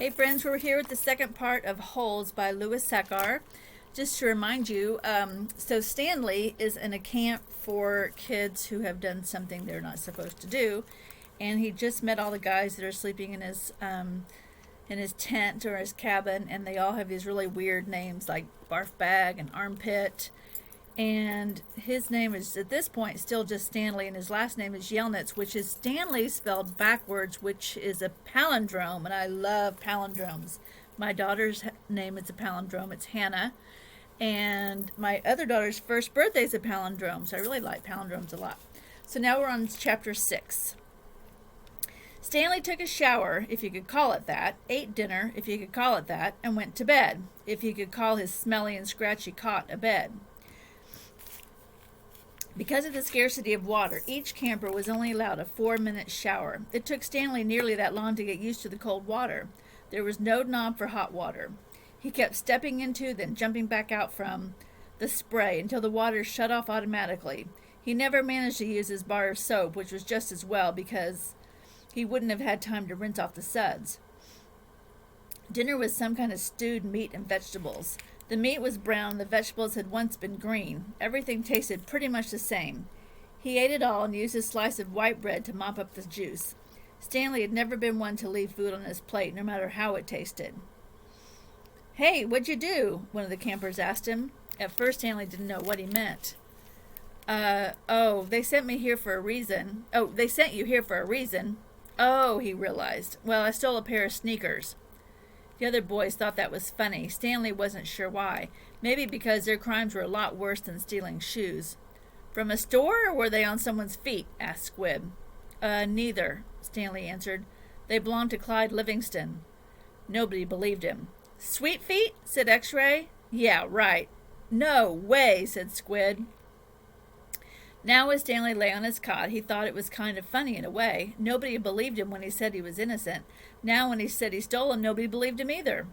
Hey friends, we're here with the second part of Holes by Louis Sachar. Just to remind you, so Stanley is in a camp for kids who have done something they're not supposed to do, and he just met all the guys that are sleeping in his tent or his cabin, and they all have these really weird names like Barf Bag and Armpit. And his name is, at this point, still just Stanley, and his last name is Yelnats, which is Stanley spelled backwards, which is a palindrome, and I love palindromes. My daughter's name is a palindrome. It's Hannah. And my other daughter's first birthday is a palindrome, so I really like palindromes a lot. So now we're on chapter 6. Stanley took a shower, if you could call it that, ate dinner, if you could call it that, and went to bed, if you could call his smelly and scratchy cot a bed. Because of the scarcity of water, each camper was only allowed a 4-minute shower. It took Stanley nearly that long to get used to the cold water. There was no knob for hot water. He kept stepping into, then jumping back out from the spray until the water shut off automatically. He never managed to use his bar of soap, which was just as well because he wouldn't have had time to rinse off the suds. Dinner was some kind of stewed meat and vegetables. The meat was brown, the vegetables had once been green. Everything tasted pretty much the same. He ate it all and used his slice of white bread to mop up the juice. Stanley had never been one to leave food on his plate, no matter how it tasted. "Hey, what'd you do?" one of the campers asked him. At first, Stanley didn't know what he meant. They sent me here for a reason. Oh, they sent you here for a reason. Oh, he realized. Well, I stole a pair of sneakers. The other boys thought that was funny. Stanley wasn't sure why. Maybe because their crimes were a lot worse than stealing shoes. "From a store, or were they on someone's feet?" asked Squib. Neither," Stanley answered. "They belonged to Clyde Livingston." Nobody believed him. "Sweet feet?" said X-Ray. "Yeah, right." "No way," said Squid. Now as Stanley lay on his cot, he thought it was kind of funny in a way. Nobody believed him when he said he was innocent. Now when he said he stole them, nobody believed him either.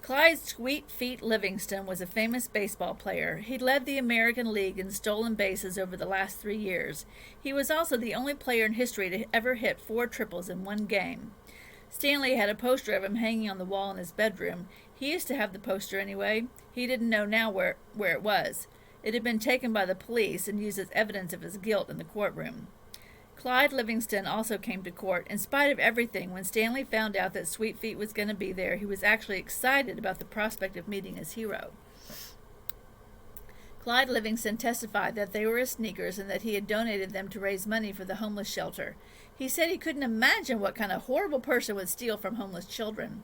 Clyde Sweet Feet Livingston was a famous baseball player. He led the American League in stolen bases over the last 3 years. He was also the only player in history to ever hit 4 triples in one game. Stanley had a poster of him hanging on the wall in his bedroom. He used to have the poster anyway. He didn't know now where it was. It had been taken by the police and used as evidence of his guilt in the courtroom. Clyde Livingston also came to court. In spite of everything, when Stanley found out that Sweet Feet was going to be there, he was actually excited about the prospect of meeting his hero. Clyde Livingston testified that they were his sneakers and that he had donated them to raise money for the homeless shelter. He said he couldn't imagine what kind of horrible person would steal from homeless children.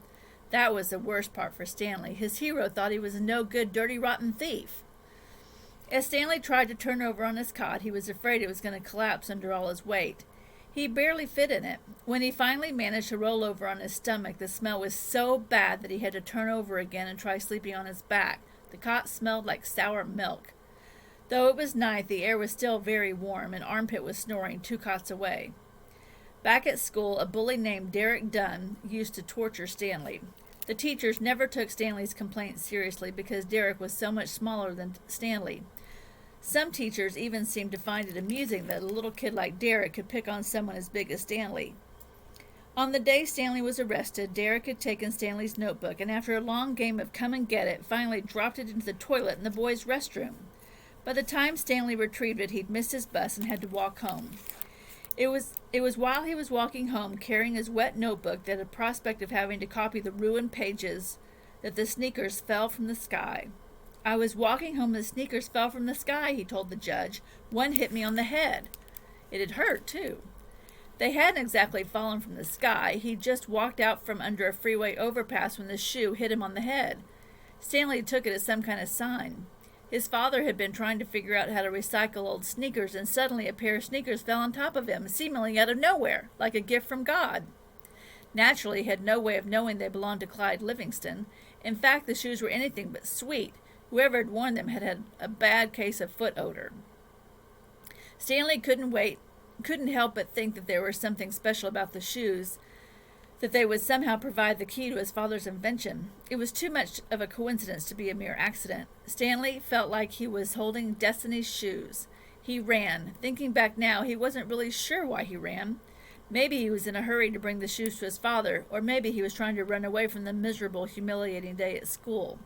That was the worst part for Stanley. His hero thought he was a no-good, dirty, rotten thief. As Stanley tried to turn over on his cot, he was afraid it was going to collapse under all his weight. He barely fit in it. When he finally managed to roll over on his stomach, the smell was so bad that he had to turn over again and try sleeping on his back. The cot smelled like sour milk. Though it was night, the air was still very warm, and Armpit was snoring 2 cots away. Back at school, a bully named Derek Dunn used to torture Stanley. The teachers never took Stanley's complaints seriously because Derek was so much smaller than Stanley. Some teachers even seemed to find it amusing that a little kid like Derek could pick on someone as big as Stanley. On the day Stanley was arrested, Derek had taken Stanley's notebook and after a long game of come and get it, finally dropped it into the toilet in the boys' restroom. By the time Stanley retrieved it, he'd missed his bus and had to walk home. It was while he was walking home carrying his wet notebook that a prospect of having to copy the ruined pages that the sneakers fell from the sky. "I was walking home, the sneakers fell from the sky," he told the judge. "One hit me on the head." It had hurt, too. They hadn't exactly fallen from the sky. He'd just walked out from under a freeway overpass when the shoe hit him on the head. Stanley took it as some kind of sign. His father had been trying to figure out how to recycle old sneakers, and suddenly a pair of sneakers fell on top of him, seemingly out of nowhere, like a gift from God. Naturally, he had no way of knowing they belonged to Clyde Livingston. In fact, the shoes were anything but sweet. Whoever had worn them had had a bad case of foot odor. Stanley couldn't help but think that there was something special about the shoes, that they would somehow provide the key to his father's invention. It was too much of a coincidence to be a mere accident. Stanley felt like he was holding destiny's shoes. He ran. Thinking back now, he wasn't really sure why he ran. Maybe he was in a hurry to bring the shoes to his father, or maybe he was trying to run away from the miserable, humiliating day at school.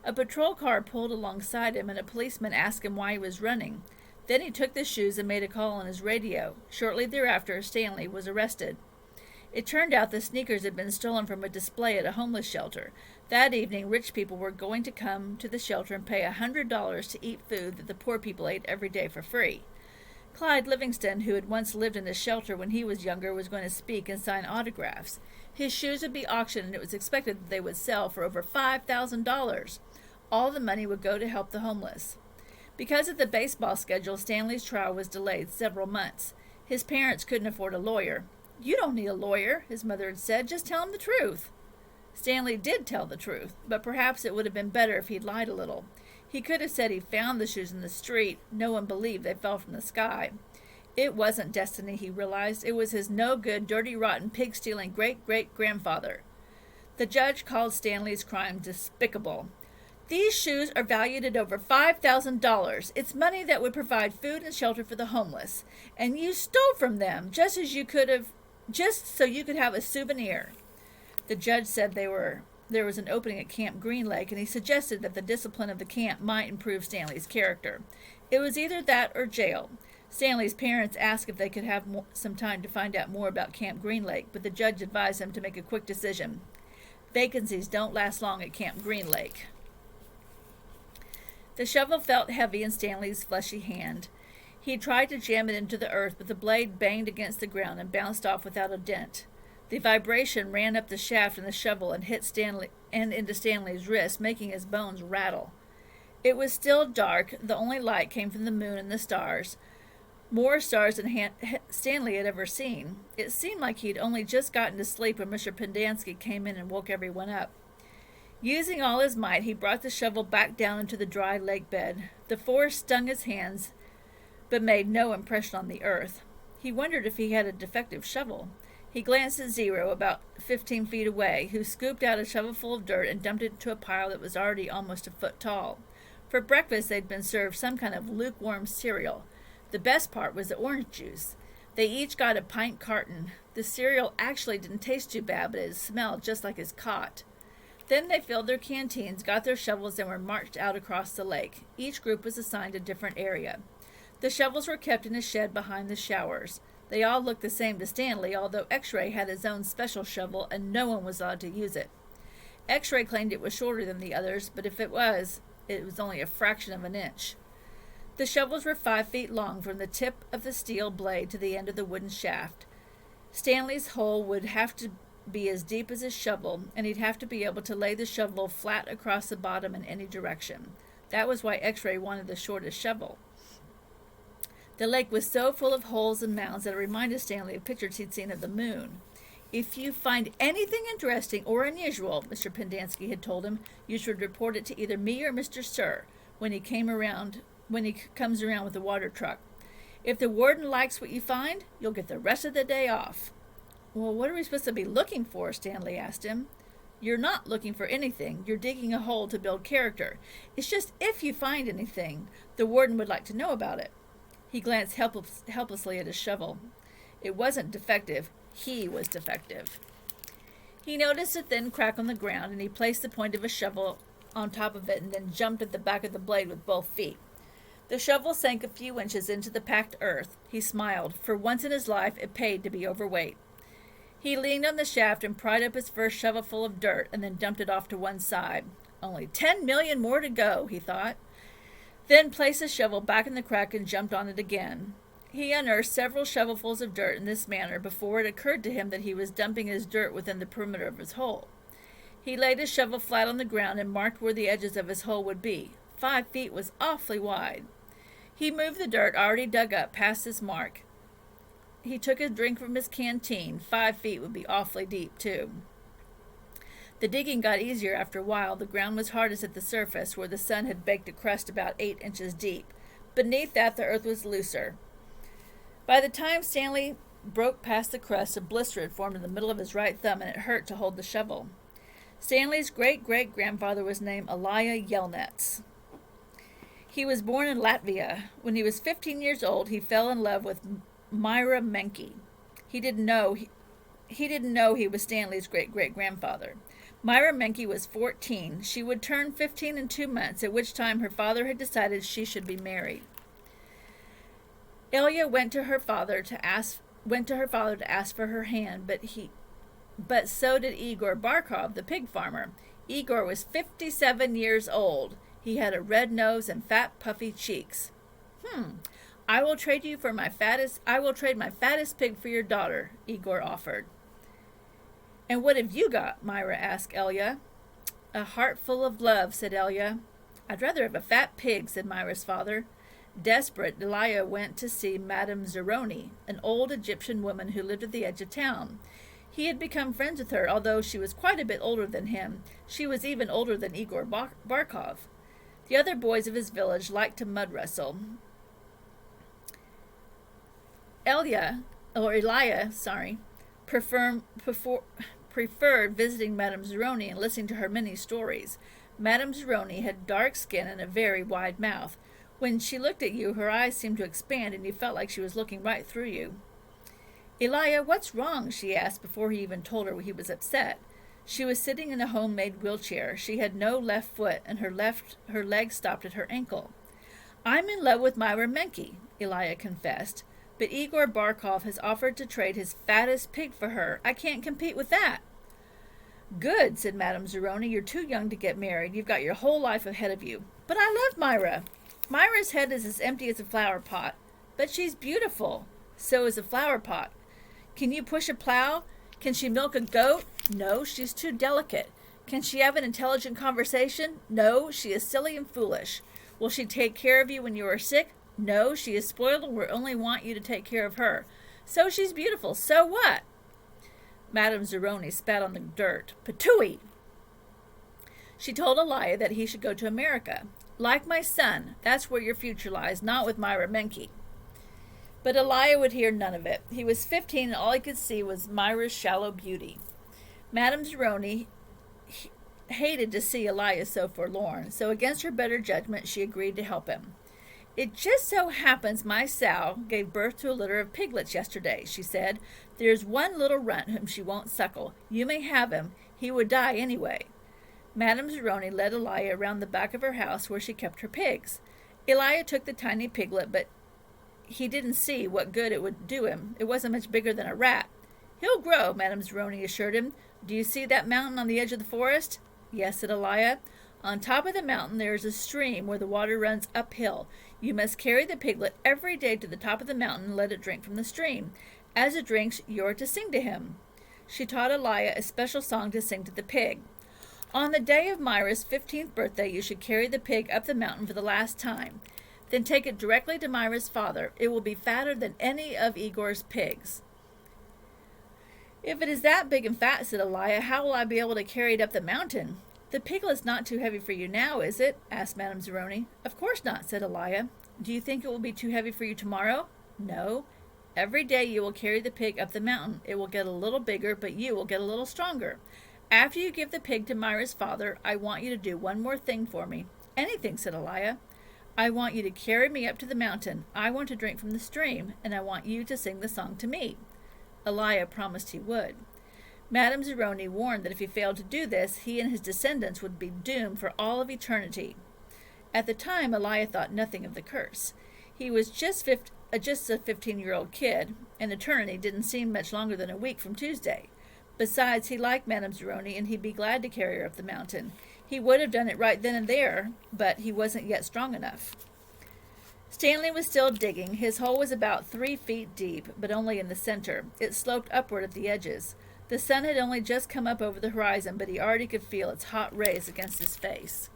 A patrol car pulled alongside him, and a policeman asked him why he was running. Then he took the shoes and made a call on his radio. Shortly thereafter, Stanley was arrested. It turned out the sneakers had been stolen from a display at a homeless shelter. That evening, rich people were going to come to the shelter and pay $100 to eat food that the poor people ate every day for free. Clyde Livingston, who had once lived in the shelter when he was younger, was going to speak and sign autographs. His shoes would be auctioned, and it was expected that they would sell for over $5,000. All the money would go to help the homeless. Because of the baseball schedule, Stanley's trial was delayed several months. His parents couldn't afford a lawyer. "You don't need a lawyer," his mother had said. "Just tell him the truth." Stanley did tell the truth, but perhaps it would have been better if he'd lied a little. He could have said he found the shoes in the street. No one believed they fell from the sky. It wasn't destiny, he realized. It was his no-good, dirty, rotten, pig-stealing great-great-grandfather. The judge called Stanley's crime despicable. "These shoes are valued at over $5,000. It's money that would provide food and shelter for the homeless. And you stole from them just so you could have a souvenir." The judge said there was an opening at Camp Green Lake, and he suggested that the discipline of the camp might improve Stanley's character. It was either that or jail. Stanley's parents asked if they could have some time to find out more about Camp Green Lake, but the judge advised him to make a quick decision. Vacancies don't last long at Camp Green Lake. The shovel felt heavy in Stanley's fleshy hand. He tried to jam it into the earth, but the blade banged against the ground and bounced off without a dent. The vibration ran up the shaft in the shovel and hit into Stanley's wrist, making his bones rattle. It was still dark. The only light came from the moon and the stars. More stars than Stanley had ever seen. It seemed like he'd only just gotten to sleep when Mr. Pendanski came in and woke everyone up. Using all his might, he brought the shovel back down into the dry lake bed. The force stung his hands, but made no impression on the earth. He wondered if he had a defective shovel. He glanced at Zero, about 15 feet away, who scooped out a shovelful of dirt and dumped it into a pile that was already almost a foot tall. For breakfast, they'd been served some kind of lukewarm cereal. The best part was the orange juice. They each got a pint carton. The cereal actually didn't taste too bad, but it smelled just like his cot. Then they filled their canteens, got their shovels, and were marched out across the lake. Each group was assigned a different area. The shovels were kept in a shed behind the showers. They all looked the same to Stanley, although X-Ray had his own special shovel and no one was allowed to use it. X-Ray claimed it was shorter than the others, but if it was only a fraction of an inch. The shovels were 5 feet long from the tip of the steel blade to the end of the wooden shaft. Stanley's hole would have to be as deep as his shovel, and he'd have to be able to lay the shovel flat across the bottom in any direction. That was why X-Ray wanted the shortest shovel. The lake was so full of holes and mounds that it reminded Stanley of pictures he'd seen of the moon. "If you find anything interesting or unusual," Mr. Pendanski had told him, "you should report it to either me or Mr. Sir when he comes around with the water truck. If the warden likes what you find, you'll get the rest of the day off." "Well, what are we supposed to be looking for?" Stanley asked him. "You're not looking for anything. You're digging a hole to build character. It's just if you find anything, the warden would like to know about it." He glanced helplessly at his shovel. It wasn't defective. He was defective. He noticed a thin crack on the ground, and he placed the point of his shovel on top of it and then jumped at the back of the blade with both feet. The shovel sank a few inches into the packed earth. He smiled. For once in his life, it paid to be overweight. He leaned on the shaft and pried up his first shovelful of dirt and then dumped it off to one side. Only 10 million more to go, he thought. Then placed his shovel back in the crack and jumped on it again. He unearthed several shovelfuls of dirt in this manner before it occurred to him that he was dumping his dirt within the perimeter of his hole. He laid his shovel flat on the ground and marked where the edges of his hole would be. 5 feet was awfully wide. He moved the dirt already dug up past his mark. He took a drink from his canteen. 5 feet would be awfully deep, too. The digging got easier after a while. The ground was hardest at the surface, where the sun had baked a crust about 8 inches deep. Beneath that, the earth was looser. By the time Stanley broke past the crust, a blister had formed in the middle of his right thumb, and it hurt to hold the shovel. Stanley's great-great-grandfather was named Elia Yelnats. He was born in Latvia. When he was 15 years old, he fell in love with Myra Menke. He didn't know he was Stanley's great-great-grandfather. Myra Menke was 14. She would turn 15 in 2 months, at which time her father had decided she should be married. Elia went to her father to ask for her hand, but so did Igor Barkov, the pig farmer. Igor was 57 years old. He had a red nose and fat, puffy cheeks. I will trade my fattest pig for your daughter, Igor offered. And what have you got? Myra asked Elia. A heart full of love, said Elia. I'd rather have a fat pig, said Myra's father. Desperate, Elia went to see Madame Zeroni, an old Egyptian woman who lived at the edge of town. He had become friends with her, although she was quite a bit older than him. She was even older than Igor Barkov. The other boys of his village liked to mud wrestle. Elia preferred visiting Madame Zeroni and listening to her many stories. Madame Zeroni had dark skin and a very wide mouth. When she looked at you, her eyes seemed to expand, and you felt like she was looking right through you. Elia, what's wrong? She asked before he even told her he was upset. She was sitting in a homemade wheelchair. She had no left foot, and her leg stopped at her ankle. I'm in love with Myra Menke, Elia confessed, but Igor Barkov has offered to trade his fattest pig for her. I can't compete with that. Good, said Madame Zeroni. You're too young to get married. You've got your whole life ahead of you. But I love Myra. Myra's head is as empty as a flower pot, but she's beautiful. So is a flower pot. Can you push a plow? Can she milk a goat? No, she's too delicate. Can she have an intelligent conversation? No, she is silly and foolish. Will she take care of you when you are sick? No, she is spoiled and will only want you to take care of her. So she's beautiful. So what? Madame Zeroni spat on the dirt. Patooey! She told Elia that he should go to America. Like my son, that's where your future lies, not with Myra Menke. But Elia would hear none of it. He was 15, and all he could see was Myra's shallow beauty. Madame Zeroni hated to see Elia so forlorn, so against her better judgment, she agreed to help him. It just so happens my sow gave birth to a litter of piglets yesterday, she said. There's one little runt whom she won't suckle. You may have him. He would die anyway. Madame Zeroni led Elia around the back of her house where she kept her pigs. Elia took the tiny piglet, but he didn't see what good it would do him. It wasn't much bigger than a rat. He'll grow, Madame Zeroni assured him. Do you see that mountain on the edge of the forest? Yes, said Elia. On top of the mountain there is a stream where the water runs uphill. You must carry the piglet every day to the top of the mountain and let it drink from the stream. As it drinks, you're to sing to him. She taught Elia a special song to sing to the pig. On the day of Myra's 15th birthday, you should carry the pig up the mountain for the last time. Then take it directly to Myra's father. It will be fatter than any of Igor's pigs. If it is that big and fat, said Elia, how will I be able to carry it up the mountain? The piglet's not too heavy for you now, is it? Asked Madame Zeroni. Of course not, said Elia. Do you think it will be too heavy for you tomorrow? No. Every day you will carry the pig up the mountain. It will get a little bigger, but you will get a little stronger. After you give the pig to Myra's father, I want you to do one more thing for me. Anything, said Elia. I want you to carry me up to the mountain. I want to drink from the stream, and I want you to sing the song to me. Elia promised he would. Madame Zeroni warned that if he failed to do this, he and his descendants would be doomed for all of eternity. At the time, Elia thought nothing of the curse. He was just a 15-year-old kid, and eternity didn't seem much longer than a week from Tuesday. Besides, he liked Madame Zeroni, and he'd be glad to carry her up the mountain. He would have done it right then and there, but he wasn't yet strong enough. Stanley was still digging. His hole was about 3 feet deep, but only in the center. It sloped upward at the edges. The sun had only just come up over the horizon, but he already could feel its hot rays against his face.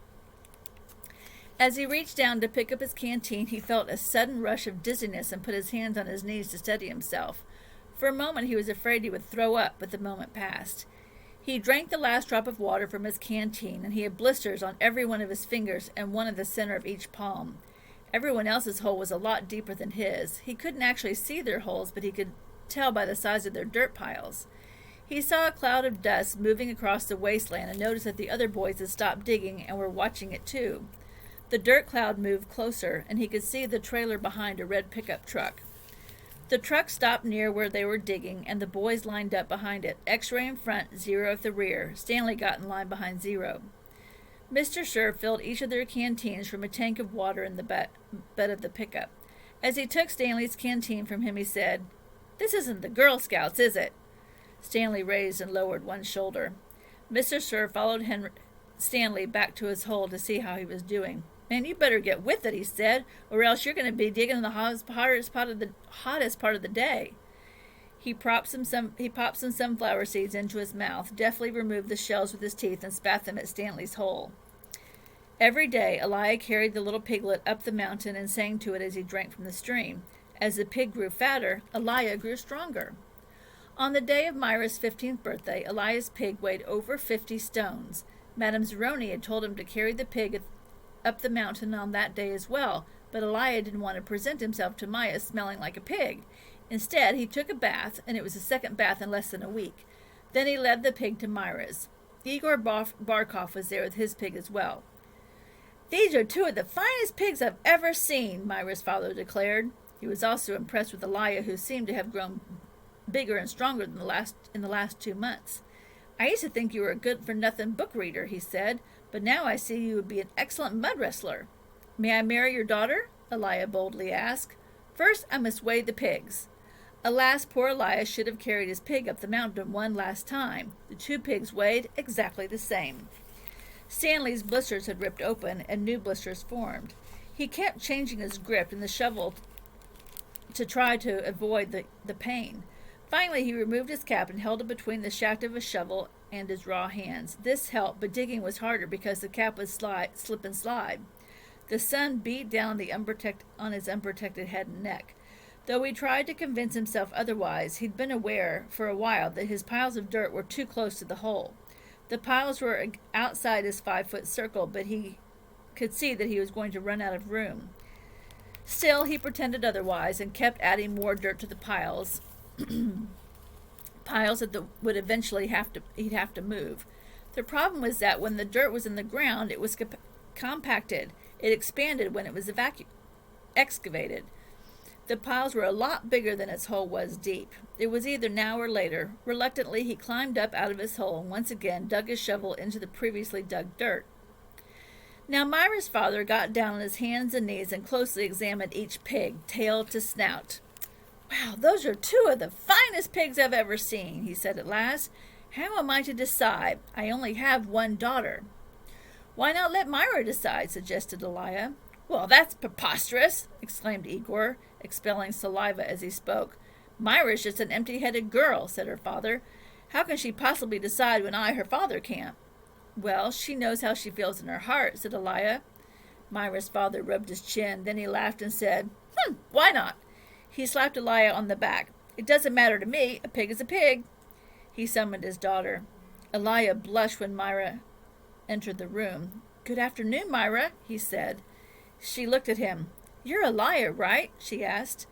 As he reached down to pick up his canteen, he felt a sudden rush of dizziness and put his hands on his knees to steady himself. For a moment he was afraid he would throw up, but the moment passed. He drank the last drop of water from his canteen, and he had blisters on every one of his fingers and one at the center of each palm. Everyone else's hole was a lot deeper than his. He couldn't actually see their holes, but he could tell by the size of their dirt piles. He saw a cloud of dust moving across the wasteland and noticed that the other boys had stopped digging and were watching it too. The dirt cloud moved closer, and he could see the trailer behind a red pickup truck. The truck stopped near where they were digging, and the boys lined up behind it. X-ray in front, Zero at the rear. Stanley got in line behind Zero. Mr. Scher filled each of their canteens from a tank of water in the bed of the pickup. As he took Stanley's canteen from him, he said, "This isn't the Girl Scouts, is it?" Stanley raised and lowered one shoulder. Mr. Scher followed Stanley back to his hole to see how he was doing. "Man, you better get with it," he said, "or else you're going to be digging in the hottest part of the day." He popped some sunflower seeds into his mouth, deftly removed the shells with his teeth, and spat them at Stanley's hole. Every day, Elijah carried the little piglet up the mountain and sang to it as he drank from the stream. As the pig grew fatter, Elijah grew stronger. On the day of Myra's 15th birthday, Elijah's pig weighed over 50 stones. Madame Zeroni had told him to carry the pig up the mountain on that day as well, but Elijah didn't want to present himself to Maya smelling like a pig. Instead, he took a bath, and it was the second bath in less than a week. Then he led the pig to Myra's. Igor Barkov was there with his pig as well. "These are two of the finest pigs I've ever seen," Myra's father declared. He was also impressed with Elijah, who seemed to have grown bigger and stronger than in the last 2 months. "I used to think you were a good-for-nothing book reader," he said, "but now I see you would be an excellent mud wrestler." "May I marry your daughter?" Elijah boldly asked. "First, I must weigh the pigs." Alas, poor Elijah should have carried his pig up the mountain one last time. The 2 pigs weighed exactly the same. Stanley's blisters had ripped open, and new blisters formed. He kept changing his grip in the shovel to try to avoid the pain. Finally, he removed his cap and held it between the shaft of his shovel and his raw hands. This helped, but digging was harder because the cap would slip and slide. The sun beat down on his unprotected head and neck. Though he tried to convince himself otherwise, he'd been aware for a while that his piles of dirt were too close to the hole. The piles were outside his 5-foot circle, but he could see that he was going to run out of room. Still, he pretended otherwise and kept adding more dirt to the piles that would eventually he'd have to move. The problem was that when the dirt was in the ground, it was compacted. It expanded when it was excavated. The piles were a lot bigger than its hole was deep. It was either now or later. Reluctantly, he climbed up out of his hole and once again dug his shovel into the previously dug dirt. Now Myra's father got down on his hands and knees and closely examined each pig, tail to snout. "Wow, those are 2 of the finest pigs I've ever seen," he said at last. "How am I to decide? I only have one daughter." "Why not let Myra decide?" suggested Elijah. "Well, that's preposterous," exclaimed Igor, expelling saliva as he spoke. "Myra's just an empty-headed girl," said her father. "How can she possibly decide when her father, can't?" "Well, she knows how she feels in her heart," said Elijah. Myra's father rubbed his chin. Then he laughed and said, "Why not?" He slapped Elijah on the back. "It doesn't matter to me. A pig is a pig." He summoned his daughter. Elijah blushed when Myra entered the room. "Good afternoon, Myra," he said. She looked at him. "You're Elijah, right?" she asked.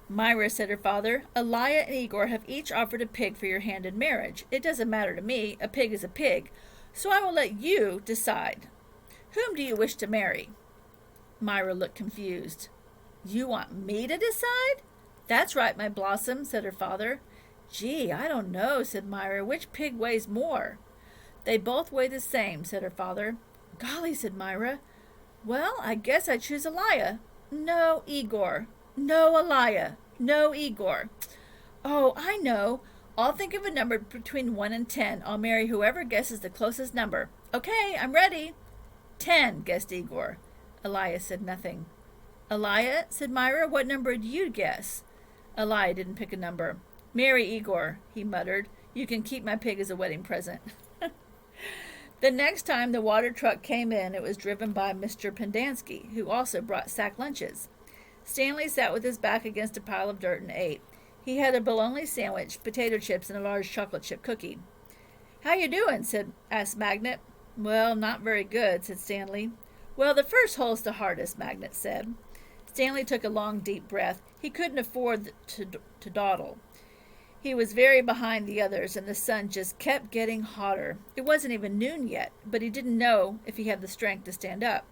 "Myra," said her father, "Elijah and Igor have each offered a pig for your hand in marriage. It doesn't matter to me. A pig is a pig. So I will let you decide. Whom do you wish to marry?" Myra looked confused. "You want me to decide?" "That's right, my blossom," said her father. "Gee, I don't know," said Myra. "Which pig weighs more?" "They both weigh the same," said her father. "Golly," said Myra. "Well, I guess I choose Elijah." "No, Igor." "No, Elijah." "No, Igor." "Oh, I know. I'll think of a number between 1 and 10. I'll marry whoever guesses the closest number." "Okay, I'm ready." 10, guessed Igor. Elijah said nothing. "Elijah," said Myra, "what number do you guess?" Elijah didn't pick a number. "Marry Igor," he muttered. "You can keep my pig as a wedding present." The next time the water truck came in, it was driven by Mr. Pendansky, who also brought sack lunches. Stanley sat with his back against a pile of dirt and ate. He had a bologna sandwich, potato chips, and a large chocolate chip cookie. "How you doing?" asked Magnet. "Well, not very good," said Stanley. "Well, the first hole's the hardest," Magnet said. Stanley took a long, deep breath. He couldn't afford to dawdle. He was very behind the others, and the sun just kept getting hotter. It wasn't even noon yet, but he didn't know if he had the strength to stand up.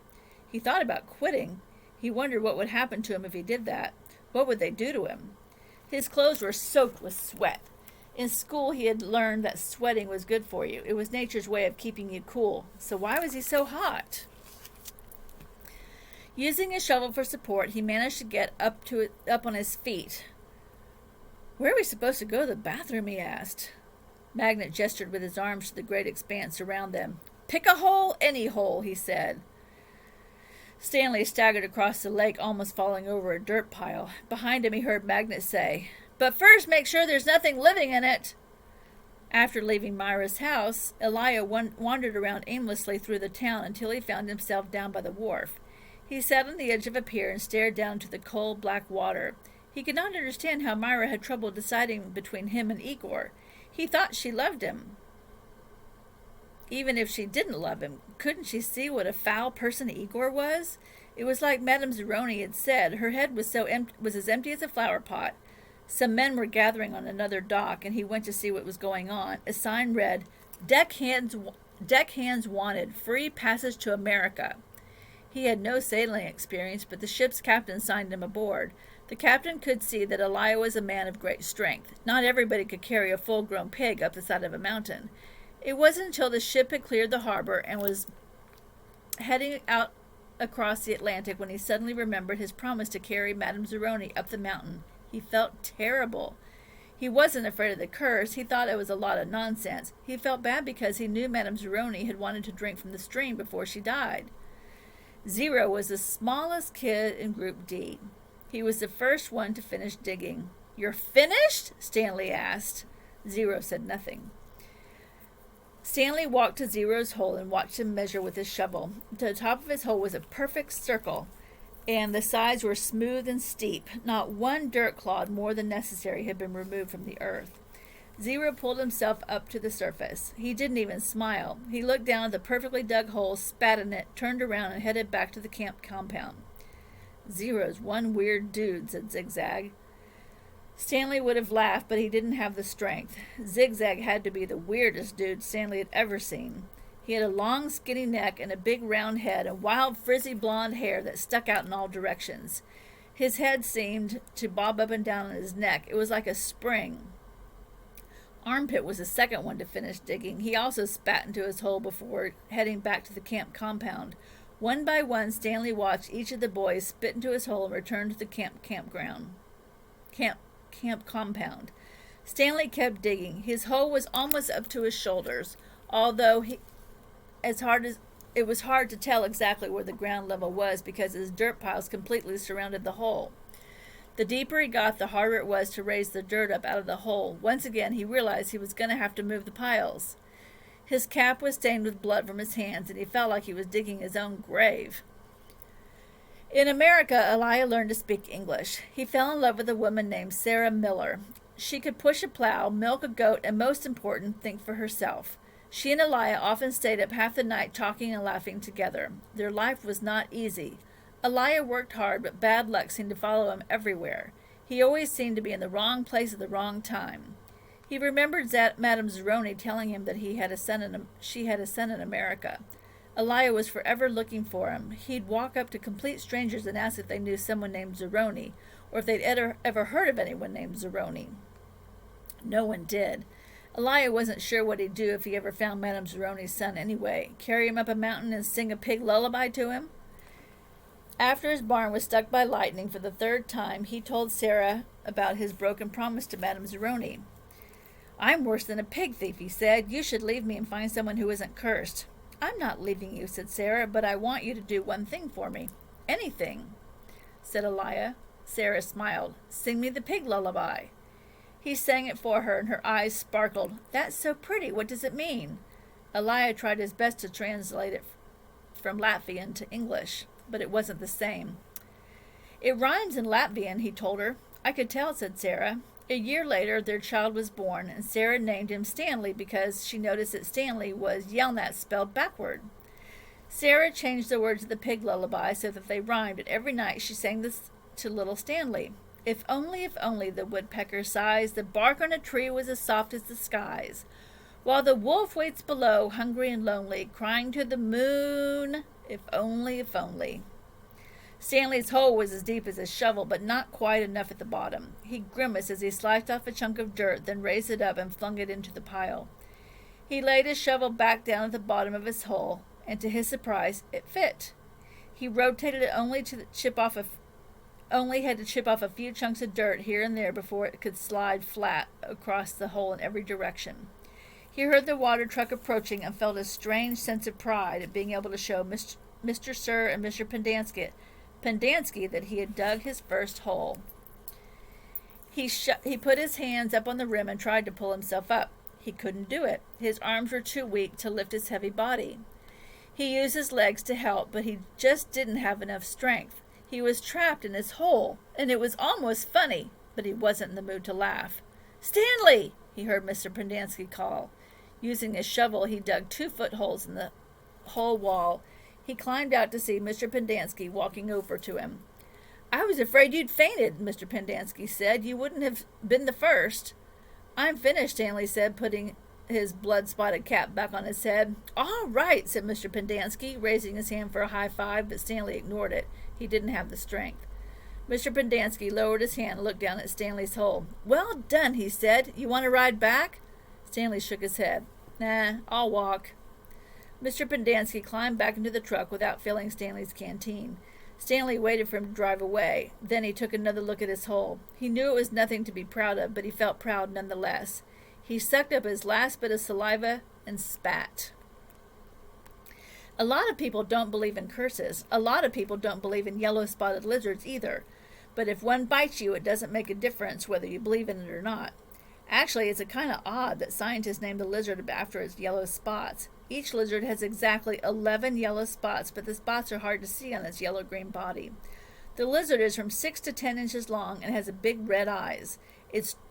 He thought about quitting. He wondered what would happen to him if he did that. What would they do to him? His clothes were soaked with sweat. In school, he had learned that sweating was good for you. It was nature's way of keeping you cool. So why was he so hot? Using his shovel for support, he managed to get up on his feet. "Where are we supposed to go to the bathroom?" he asked. Magnet gestured with his arms to the great expanse around them. "Pick a hole, any hole," he said. Stanley staggered across the lake, almost falling over a dirt pile. Behind him, he heard Magnet say, "But first, make sure there's nothing living in it." After leaving Myra's house, Elijah wandered around aimlessly through the town until he found himself down by the wharf. He sat on the edge of a pier and stared down into the cold, black water. He could not understand how Myra had trouble deciding between him and Igor. He thought she loved him. Even if she didn't love him, couldn't she see what a foul person Igor was? It was like Madame Zeroni had said. Her head was as empty as a flower pot. Some men were gathering on another dock, and he went to see what was going on. A sign read, Deck hands wanted, free passage to America." He had no sailing experience, but the ship's captain signed him aboard. The captain could see that Elijah was a man of great strength. Not everybody could carry a full-grown pig up the side of a mountain. It wasn't until the ship had cleared the harbor and was heading out across the Atlantic when he suddenly remembered his promise to carry Madame Zeroni up the mountain. He felt terrible. He wasn't afraid of the curse. He thought it was a lot of nonsense. He felt bad because he knew Madame Zeroni had wanted to drink from the stream before she died. Zero was the smallest kid in Group D. He was the first one to finish digging. "You're finished?" Stanley asked. Zero said nothing. Stanley walked to Zero's hole and watched him measure with his shovel. The top of his hole was a perfect circle, and the sides were smooth and steep. Not one dirt clod more than necessary had been removed from the earth. Zero pulled himself up to the surface. He didn't even smile. He looked down at the perfectly dug hole, spat in it, turned around, and headed back to the camp compound. "Zero's one weird dude," said Zigzag. Stanley would have laughed, but he didn't have the strength. Zigzag had to be the weirdest dude Stanley had ever seen. He had a long, skinny neck and a big, round head and wild, frizzy blonde hair that stuck out in all directions. His head seemed to bob up and down on his neck. It was like a spring. Armpit was the second one to finish digging. He also spat into his hole before heading back to the camp compound. One by one, Stanley watched each of the boys spit into his hole and return to the camp compound. Stanley kept digging. His hole was almost up to his shoulders, although it was hard to tell exactly where the ground level was because his dirt piles completely surrounded the hole. The deeper he got, the harder it was to raise the dirt up out of the hole. Once again, he realized he was going to have to move the piles. His cap was stained with blood from his hands, and he felt like he was digging his own grave. In America, Elijah learned to speak English. He fell in love with a woman named Sarah Miller. She could push a plow, milk a goat, and most important, think for herself. She and Elijah often stayed up half the night talking and laughing together. Their life was not easy. Elijah worked hard, but bad luck seemed to follow him everywhere. He always seemed to be in the wrong place at the wrong time. He remembered Madame Zeroni telling him that she had a son in America. Elijah was forever looking for him. He'd walk up to complete strangers and ask if they knew someone named Zeroni, or if they'd ever heard of anyone named Zeroni. No one did. Elijah wasn't sure what he'd do if he ever found Madame Zeroni's son anyway. Carry him up a mountain and sing a pig lullaby to him? After his barn was struck by lightning for the third time, he told Sarah about his broken promise to Madame Zeroni. "I'm worse than a pig thief," he said. "You should leave me and find someone who isn't cursed." "I'm not leaving you," said Sarah, "but I want you to do one thing for me." "Anything," said Elijah. Sarah smiled. "Sing me the pig lullaby." He sang it for her, and her eyes sparkled. "That's so pretty. What does it mean?" Elijah tried his best to translate it from Latvian to English, but it wasn't the same. "It rhymes in Latvian," he told her. "I could tell," said Sarah. A year later, their child was born, and Sarah named him Stanley because she noticed that Stanley was Yelnats spelled backward. Sarah changed the words of the pig lullaby so that they rhymed, and every night she sang this to little Stanley. If only, the woodpecker sighs, the bark on a tree was as soft as the skies. While the wolf waits below, hungry and lonely, crying to the moon, if only, if only. Stanley's hole was as deep as his shovel, but not quite enough at the bottom. He grimaced as he sliced off a chunk of dirt, then raised it up and flung it into the pile. He laid his shovel back down at the bottom of his hole, and to his surprise, it fit. He rotated it only had to chip off a few chunks of dirt here and there before it could slide flat across the hole in every direction. He heard the water truck approaching and felt a strange sense of pride at being able to show Mr. Sir and Mr. Pendanski that he had dug his first hole. He put his hands up on the rim and tried to pull himself up. He couldn't do it. His arms were too weak to lift his heavy body. He used his legs to help, but he just didn't have enough strength. He was trapped in his hole, and it was almost funny, but he wasn't in the mood to laugh. "Stanley!" he heard Mr. Pendanski call. Using his shovel, he dug 2 footholes in the hole wall. He climbed out to see Mr. Pendanski walking over to him. "I was afraid you'd fainted," Mr. Pendanski said. "You wouldn't have been the first." "I'm finished," Stanley said, putting his blood-spotted cap back on his head. "All right," said Mr. Pendanski, raising his hand for a high five, but Stanley ignored it. He didn't have the strength. Mr. Pendanski lowered his hand and looked down at Stanley's hole. "Well done," he said. "You want to ride back?" Stanley shook his head. "Nah, I'll walk." Mr. Pendanski climbed back into the truck without filling Stanley's canteen. Stanley waited for him to drive away. Then he took another look at his hole. He knew it was nothing to be proud of, but he felt proud nonetheless. He sucked up his last bit of saliva and spat. A lot of people don't believe in curses. A lot of people don't believe in yellow-spotted lizards either. But if one bites you, it doesn't make a difference whether you believe in it or not. Actually, it's kind of odd that scientists named the lizard after its yellow spots. Each lizard has exactly 11 yellow spots, but the spots are hard to see on its yellow-green body. The lizard is from 6 to 10 inches long and has big red eyes.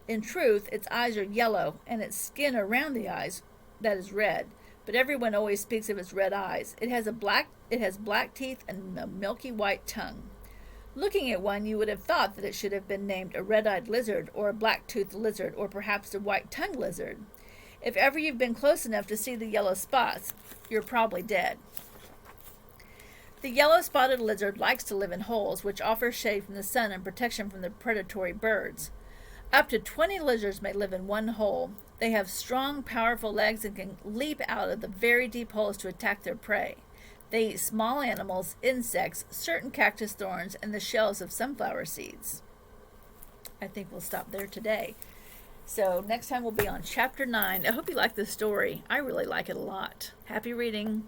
In truth, its eyes are yellow, and its skin around the eyes that is red. But everyone always speaks of its red eyes. It has black teeth and a milky white tongue. Looking at one, you would have thought that it should have been named a red-eyed lizard or a black-toothed lizard or perhaps a white-tongued lizard. If ever you've been close enough to see the yellow spots, you're probably dead. The yellow-spotted lizard likes to live in holes, which offer shade from the sun and protection from the predatory birds. Up to 20 lizards may live in one hole. They have strong, powerful legs and can leap out of the very deep holes to attack their prey. They eat small animals, insects, certain cactus thorns, and the shells of sunflower seeds. I think we'll stop there today. So next time we'll be on Chapter 9. I hope you like this story. I really like it a lot. Happy reading.